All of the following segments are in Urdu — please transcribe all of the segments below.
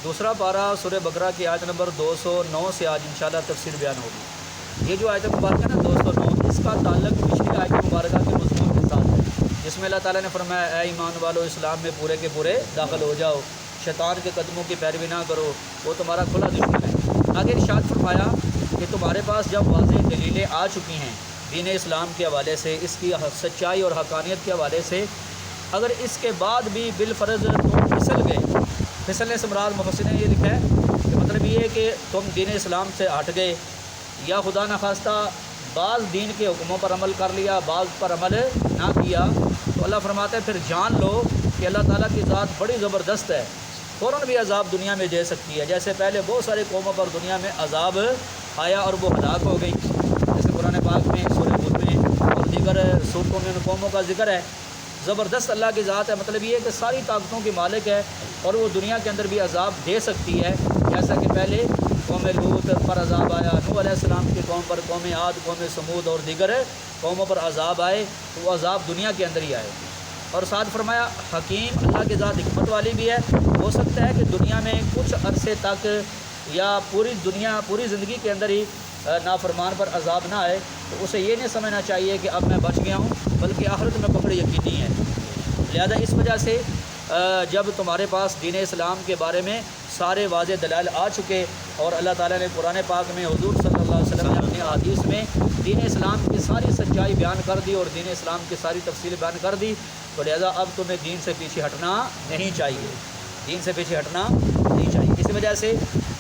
دوسرا پارہ سورہ بقرہ کی آیت نمبر 209 سے آج انشاءاللہ تفسیر بیان ہوگی۔ یہ جو آیت مبارکہ ہے نا 209، اس کا تعلق پچھلی آیت مبارکہ کے مضمون کے ساتھ ہے، جس میں اللہ تعالیٰ نے فرمایا اے ایمان والو اسلام میں پورے کے پورے داخل ہو جاؤ، شیطان کے قدموں کی پیروی نہ کرو، وہ تمہارا کھلا دشمن ہے۔ آگے ارشاد فرمایا کہ تمہارے پاس جب واضح دلیلیں آ چکی ہیں دین اسلام کے حوالے سے، اس کی سچائی اور حقانیت کے حوالے سے، اگر اس کے بعد بھی بالفرض تم پھسل گئے، پھسلنے سے مراد مفسرین نے یہ لکھا ہے کہ مطلب یہ ہے کہ تم دین اسلام سے ہٹ گئے یا خدا نخواستہ بعض دین کے حکموں پر عمل کر لیا، بعض پر عمل نہ کیا، تو اللہ فرماتا ہے پھر جان لو کہ اللہ تعالیٰ کی ذات بڑی زبردست ہے، فوراً بھی عذاب دنیا میں دے سکتی ہے، جیسے پہلے بہت سارے قوموں پر دنیا میں عذاب آیا اور وہ ہلاک ہو گئی، جیسے قرآن پاک میں سورہ ہود میں اور دیگر صورتوں میں ان قوموں کا ذکر ہے۔ زبردست اللہ کی ذات ہے، مطلب یہ ہے کہ ساری طاقتوں کی مالک ہے اور وہ دنیا کے اندر بھی عذاب دے سکتی ہے، جیسا کہ پہلے قوم لوط پر عذاب آیا، نوح علیہ السلام کی قوم پر، قوم عاد، قوم سمود اور دیگر قوموں پر عذاب آئے، تو وہ عذاب دنیا کے اندر ہی آئے۔ اور ساتھ فرمایا حکیم، اللہ کی ذات حکمت والی بھی ہے، ہو سکتا ہے کہ دنیا میں کچھ عرصے تک یا پوری زندگی کے اندر ہی نافرمان پر عذاب نہ آئے، تو اسے یہ نہیں سمجھنا چاہیے کہ اب میں بچ گیا ہوں، بلکہ آخرت میں پکڑ یقینی ہے۔ لہذا اس وجہ سے جب تمہارے پاس دین اسلام کے بارے میں سارے واضح دلائل آ چکے اور اللہ تعالیٰ نے قرآن پاک میں حضور صلی اللہ علیہ وسلم نے اپنی حدیث میں دین اسلام کی ساری سچائی بیان کر دی اور دین اسلام کی ساری تفصیل بیان کر دی، تو لہذا اب تمہیں دین سے پیچھے ہٹنا نہیں چاہیے، دین سے پیچھے ہٹنا نہیں چاہیے۔ اسی وجہ سے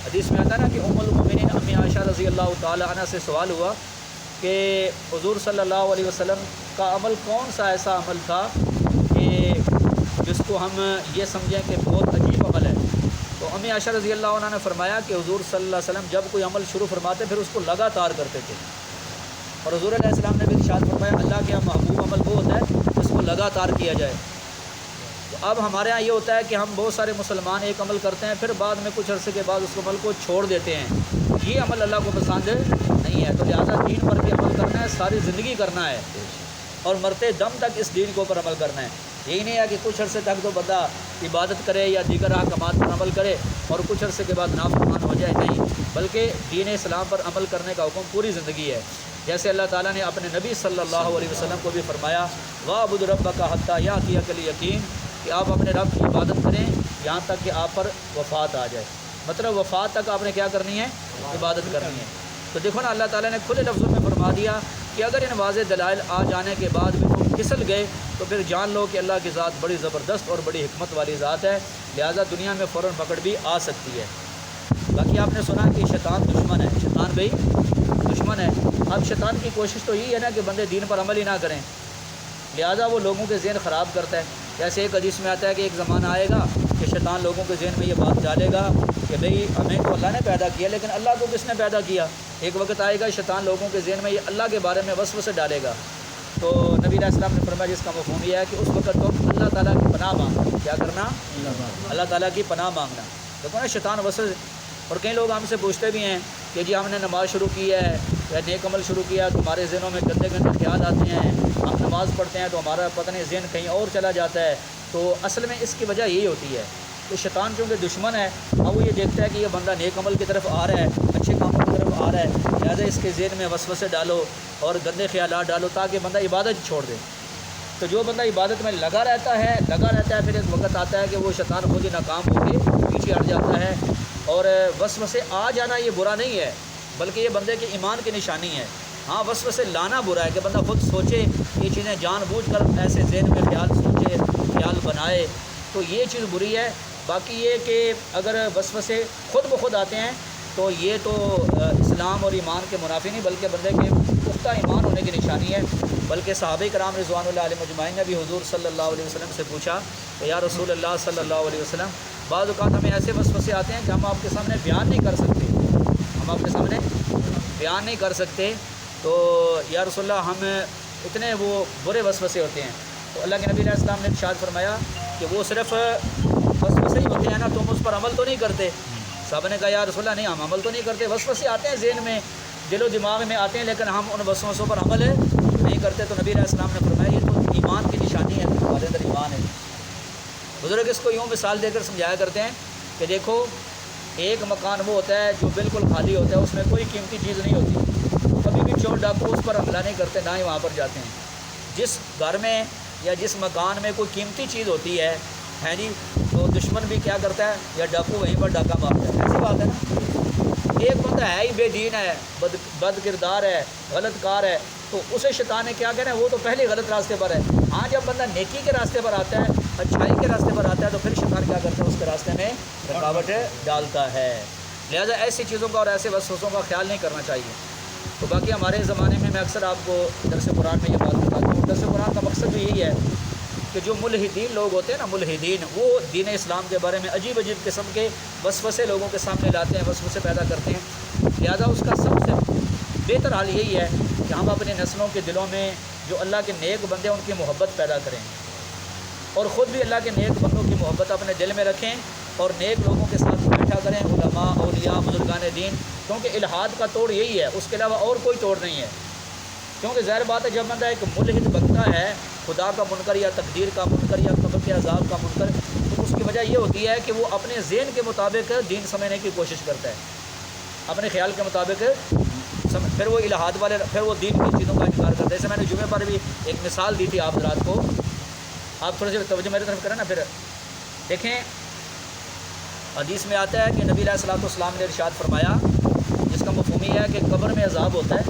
حدیث میں آتا ہے نا کہ ام المؤمنین امی عائشہ رضی اللہ تعالیٰ عنہ سے سوال ہوا کہ حضور صلی اللہ علیہ وسلم کا عمل کون سا ایسا عمل تھا کہ جس کو ہم یہ سمجھیں کہ بہت عجیب عمل ہے، تو امی عائشہ رضی اللہ عنہ نے فرمایا کہ حضور صلی اللہ علیہ وسلم جب کوئی عمل شروع فرماتے پھر اس کو لگاتار کرتے تھے، اور حضور علیہ السلام نے بھی ارشاد فرمایا اللہ کے یہاں محبوب عمل وہ ہوتا ہے جس کو لگاتار کیا جائے۔ تو اب ہمارے ہاں یہ ہوتا ہے کہ ہم بہت سارے مسلمان ایک عمل کرتے ہیں، پھر بعد میں کچھ عرصے کے بعد اس عمل کو چھوڑ دیتے ہیں، یہ عمل اللہ کو پسند نہیں ہے، تو لہٰذا دین پر بھی عمل کرنا ہے، ساری زندگی کرنا ہے اور مرتے دم تک اس دین کے اوپر عمل کرنا ہے۔ یہی نہیں ہے کہ کچھ عرصے تک تو بندہ عبادت کرے یا دیگر احکامات پر عمل کرے اور کچھ عرصے کے بعد نافرمان ہو جائے، نہیں، بلکہ دین اسلام پر عمل کرنے کا حکم پوری زندگی ہے۔ جیسے اللہ تعالیٰ نے اپنے نبی صلی اللہ علیہ وسلم کو بھی فرمایا وَاعْبُدْ رَبَّكَ حَتَّىٰ يَأْتِيَكَ الْيَقِينُ، کہ آپ اپنے رب کی عبادت کریں یہاں تک کہ آپ پر وفات آ جائے، مطلب وفات تک آپ نے کیا کرنی ہے؟ عبادت کرنی ہے۔ تو دیکھو نا اللہ تعالیٰ نے کھلے لفظوں میں فرما دیا کہ اگر ان واضح دلائل آ جانے کے بعد بھی تم پھسل گئے تو پھر جان لو کہ اللہ کی ذات بڑی زبردست اور بڑی حکمت والی ذات ہے، لہٰذا دنیا میں فوراً پکڑ بھی آ سکتی ہے۔ باقی آپ نے سنا کہ شیطان دشمن ہے، شیطان بھائی دشمن ہے۔ اب شیطان کی کوشش تو یہی ہے نا کہ بندے دین پر عمل ہی نہ کریں، لہٰذا وہ لوگوں کے ذہن خراب کرتا ہے۔ جیسے ایک حدیث میں آتا ہے کہ ایک زمانہ آئے گا کہ شیطان لوگوں کے ذہن میں یہ بات ڈالے گا کہ بھئی ہمیں تو اللہ نے پیدا کیا لیکن اللہ کو کس نے پیدا کیا؟ ایک وقت آئے گا شیطان لوگوں کے ذہن میں یہ اللہ کے بارے میں وسوسے ڈالے گا، تو نبی علیہ السلام نے فرمایا جس کا مفہوم یہ ہے کہ اس وقت تم اللہ تعالیٰ کی پناہ مانگنا، کیا کرنا؟ اللہ تعالیٰ کی پناہ مانگنا۔ دیکھو نا شیطان وسوسے، اور کئی لوگ ہم سے پوچھتے بھی ہیں کہ جی ہم نے نماز شروع کی ہے یا نیک عمل شروع کیا تو ہمارے ذہنوں میں گندے گندے خیال آتے ہیں، ہم نماز پڑھتے ہیں تو ہمارا پتہ نہیں ذہن کہیں اور چلا جاتا ہے، تو اصل میں اس کی وجہ یہی ہوتی ہے کہ شیطان چونکہ دشمن ہے، اب وہ یہ دیکھتا ہے کہ یہ بندہ نیک عمل کی طرف آ رہا ہے، اچھے کاموں کی طرف آ رہا ہے، لہٰذا اس کے ذہن میں وسوسے ڈالو اور گندے خیالات ڈالو تاکہ بندہ عبادت چھوڑ دے۔ تو جو بندہ عبادت میں لگا رہتا ہے پھر ایک وقت آتا ہے کہ وہ شیطان خود ہی ناکام ہو کے پیچھے ہٹ جاتا ہے، اور وسوسے آ جانا یہ برا نہیں ہے بلکہ یہ بندے کے ایمان کی نشانی ہے۔ ہاں وسوسے لانا برا ہے کہ بندہ خود سوچے یہ چیزیں جان بوجھ کر ایسے ذہن میں خیال سوچے، خیال بنائے، تو یہ چیز بری ہے۔ باقی یہ کہ اگر وسوسے خود بخود آتے ہیں تو یہ تو اسلام اور ایمان کے منافی نہیں بلکہ بندے کے پختہ ایمان ہونے کی نشانی ہے۔ بلکہ صحابہ کرام رضوان اللہ علیہ مجمعین نے بھی حضور صلی اللہ علیہ وسلم سے پوچھا کہ یا رسول اللہ صلی اللہ علیہ وسلم بعض اوقات ہمیں ایسے وسوسے آتے ہیں کہ ہم آپ کے سامنے بیان نہیں کر سکتے، تو یا رسول اللہ ہم اتنے وہ برے وسوسے ہوتے ہیں، تو اللہ کے نبی علیہ السلام نے ارشاد فرمایا کہ وہ صرف وسوسے ہی ہوتے ہیں نا، تم اس پر عمل تو نہیں کرتے؟ صحابہ نے کہا یا رسول اللہ نہیں، ہم عمل تو نہیں کرتے، وسوسے آتے ہیں ذہن میں، دل و دماغ میں آتے ہیں لیکن ہم ان وسوسوں پر عمل نہیں کرتے۔ تو نبی علیہ السلام نے فرمایا یہ تو ایمان کی نشانی ہے، تمہارے اندر ایمان ہے۔ بزرگ اس کو یوں مثال دے کر سمجھایا کرتے ہیں کہ دیکھو ایک مکان وہ ہوتا ہے جو بالکل خالی ہوتا ہے، اس میں کوئی قیمتی چیز نہیں ہوتی، کبھی بھی چور ڈاکو اس پر حملہ نہیں کرتے، نہ ہی وہاں پر جاتے ہیں۔ جس گھر میں یا جس مکان میں کوئی قیمتی چیز ہوتی ہے جی، تو دشمن بھی کیا کرتا ہے یا ڈاکو وہیں پر ڈاکہ مارتا ہے، ایسی بات ہے نا۔ ایک بندہ ہے ہی بے دین ہے، بد کردار ہے، غلط کار ہے، تو اسے شیطان نے کیا کہنا ہے، وہ تو پہلے غلط راستے پر ہے۔ ہاں جب بندہ نیکی کے راستے پر آتا ہے، اچھائی کے راستے پر آتا ہے، تو پھر شیطان کیا کرتا ہے، اس کے راستے میں رکاوٹ ڈالتا ہے۔ لہٰذا ایسی چیزوں کا اور ایسے وسوسوں کا خیال نہیں کرنا چاہیے۔ تو باقی ہمارے زمانے میں اکثر آپ کو درس قرآن میں یہ بات بتاتا ہوں، درس قرآن کا مقصد بھی یہی ہے کہ جو ملحدین لوگ ہوتے ہیں نا، ملحدین، وہ دین اسلام کے بارے میں عجیب عجیب قسم کے وسوسے لوگوں کے سامنے لاتے ہیں، وسوسے پیدا کرتے ہیں۔ لہذا اس کا سب سے بہتر حال یہی ہے کہ ہم اپنے نسلوں کے دلوں میں جو اللہ کے نیک بندے ہیں ان کی محبت پیدا کریں، اور خود بھی اللہ کے نیک بندوں کی محبت اپنے دل میں رکھیں، اور نیک لوگوں کے ساتھ بیٹھا کریں، علماء، اولیاء، بزرگان دین، کیونکہ الحاد کا توڑ یہی ہے، اس کے علاوہ اور کوئی توڑ نہیں ہے۔ کیونکہ ظاہر بات ہے، جب بندہ ایک ملحد بنتا ہے، خدا کا منکر یا تقدیر کا منکر یا قبر کے عذاب کا منکر، تو اس کی وجہ یہ ہوتی ہے کہ وہ اپنے ذہن کے مطابق دین سمجھنے کی کوشش کرتا ہے، اپنے خیال کے مطابق پھر وہ الحاد والے، پھر وہ دین کی چیزوں کا انکار کرتا ہے۔ جیسے میں نے جمعے پر بھی ایک مثال دی تھی آپ حضرات کو، آپ تھوڑے سے توجہ میری طرف کریں نا۔ پھر دیکھیں، حدیث میں آتا ہے کہ نبی علیہ الصلوۃ والسلام نے ارشاد فرمایا، جس کا مفہوم یہ ہے کہ قبر میں عذاب ہوتا ہے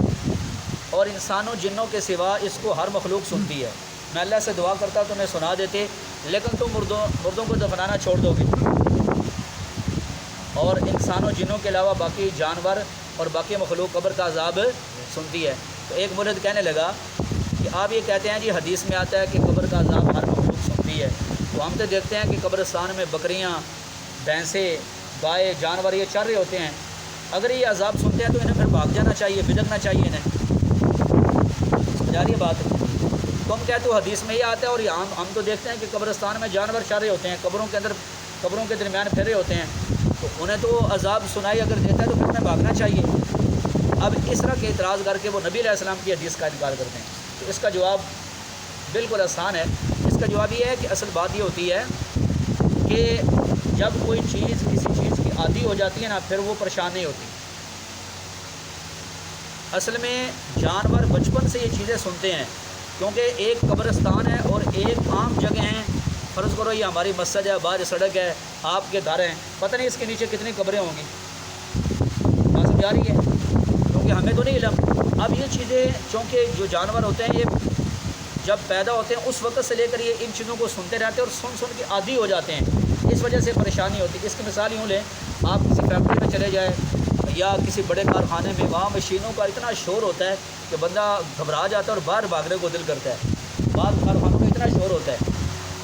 اور انسانوں جنوں کے سوا اس کو ہر مخلوق سنتی ہے۔ میں اللہ سے دعا کرتا تو میں سنا دیتے، لیکن تم مردوں کو دفنانا چھوڑ دو گے، اور انسانوں جنوں کے علاوہ باقی جانور اور باقی مخلوق قبر کا عذاب سنتی ہے۔ تو ایک ملحد کہنے لگا کہ آپ یہ کہتے ہیں جی حدیث میں آتا ہے کہ قبر کا عذاب ہر مخلوق سنتی ہے، تو ہم تو دیکھتے ہیں کہ قبرستان میں بکریاں، بھینسیں، گائے، جانور یہ چر رہے ہوتے ہیں، اگر یہ عذاب سنتے ہیں تو انہیں پھر بھاگ جانا چاہیے، بھجکنا چاہیے انہیں۔ سمجھا رہی ہے بات؟ تم کہتے ہو حدیث میں یہ آتا ہے، اور ہم تو دیکھتے ہیں کہ قبرستان میں جانور چر رہے ہوتے ہیں، قبروں کے اندر، قبروں کے درمیان پھیرے ہوتے ہیں، تو انہیں تو عذاب سنائی اگر دیتا ہے تو پھر انہیں بھاگنا چاہیے۔ اب اس طرح کے اعتراض کر کے وہ نبی علیہ السلام کی حدیث کا انکار کرتے ہیں۔ تو اس کا جواب بالکل آسان ہے۔ اس کا جواب یہ ہے کہ اصل بات یہ ہوتی ہے کہ جب کوئی چیز کسی چیز کی عادی ہو جاتی ہے نا، پھر وہ پریشان نہیں ہوتی۔ اصل میں جانور بچپن سے یہ چیزیں سنتے ہیں، کیونکہ ایک قبرستان ہے اور ایک عام جگہ ہیں، فرض کرو یہ ہماری مسجد ہے، باہر سڑک ہے، آپ کے گھر ہیں، پتہ نہیں اس کے نیچے کتنی قبریں ہوں گی، بات سمجھ آ رہی ہے؟ کیونکہ ہمیں تو نہیں علم۔ اب یہ چیزیں چونکہ جو جانور ہوتے ہیں یہ جب پیدا ہوتے ہیں اس وقت سے لے کر یہ ان چیزوں کو سنتے رہتے ہیں اور سن سن کے عادی ہو جاتے ہیں، اس وجہ سے پریشانی ہوتی ہے۔ اس کی مثال یوں لیں، آپ کسی فیکٹری میں چلے جائیں یا کسی بڑے کارخانے میں، وہاں مشینوں کا اتنا شور ہوتا ہے کہ بندہ گھبرا جاتا ہے اور باہر بھاگنے کو دل کرتا ہے۔ بعض کارخانوں میں اتنا شور ہوتا ہے،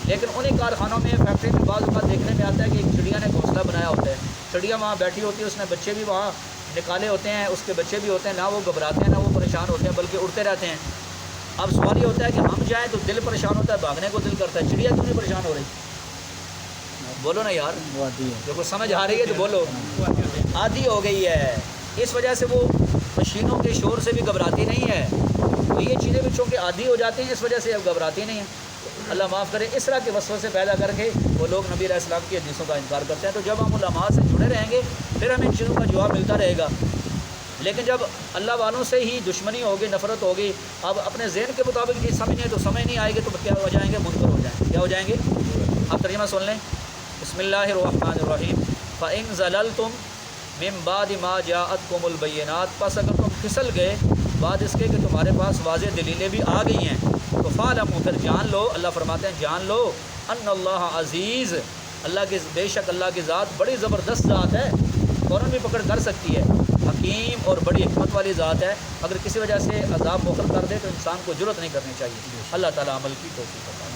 لیکن انہیں کارخانوں میں، فیکٹری میں بعض اوقات دیکھنے میں آتا ہے کہ ایک چڑیا نے گھونسلہ بنایا ہوتا ہے، چڑیا وہاں بیٹھی ہوتی ہے، اس نے بچے بھی وہاں نکالے ہوتے ہیں، اس کے بچے بھی ہوتے ہیں، نہ وہ گھبراتے ہیں نہ وہ پریشان ہوتے ہیں، بلکہ اڑتے رہتے ہیں۔ اب سوال یہ ہوتا ہے کہ ہم جائیں تو دل پریشان ہوتا ہے، بھاگنے کو دل کرتا ہے، چڑیا کیوں نہیں پریشان ہو رہی؟ بولو نا یار، جو کچھ سمجھ آ رہی ہے تو بولو۔ عادی ہو گئی ہے، اس وجہ سے وہ مشینوں کے شور سے بھی گھبراتی نہیں ہے، تو یہ چیزیں بھی چونکہ عادی ہو جاتی ہیں اس وجہ سے اب گھبراتی نہیں ہیں۔ اللہ معاف کرے، اس طرح کے وسوسے پیدا کر کے وہ لوگ نبی علیہ السلام کی حدیثوں کا انکار کرتے ہیں۔ تو جب ہم علماء سے جڑے رہیں گے پھر ہمیں ان چیزوں کا جواب ملتا رہے گا، لیکن جب اللہ والوں سے ہی دشمنی ہوگی، نفرت ہوگی، اب اپنے ذہن کے مطابق چیز سمجھیں تو سمجھ نہیں آئے گی، تو کیا ہو جائیں گے؟ منکر ہو جائیں گے۔ کیا ہو جائیں گے؟ اب ترجمہ سن لیں۔ بسم اللہ الرحمن الرحیم۔ فَإِن زَلَلْتُم مِّن بَعْدِ مَا جَاءَتْكُمُ الْبَيِّنَاتُ، پس اگر تم پھسل گئے بعد اس کے کہ تمہارے پاس واضح دلیلیں بھی آ گئی ہیں، تو فَاعْلَمُوا، پھر جان لو، اللہ فرماتے ہیں جان لو، ان اللہ عزیز، اللہ کی بے شک اللہ کی ذات بڑی زبردست ذات ہے، فوراً بھی پکڑ کر سکتی ہے، حکیم اور بڑی حکمت والی ذات ہے۔ اگر کسی وجہ سے عذاب مؤخر کر دے تو انسان کو جرأت نہیں کرنی چاہیے۔ اللہ تعالیٰ عمل کی توفیق عطا فرمائے۔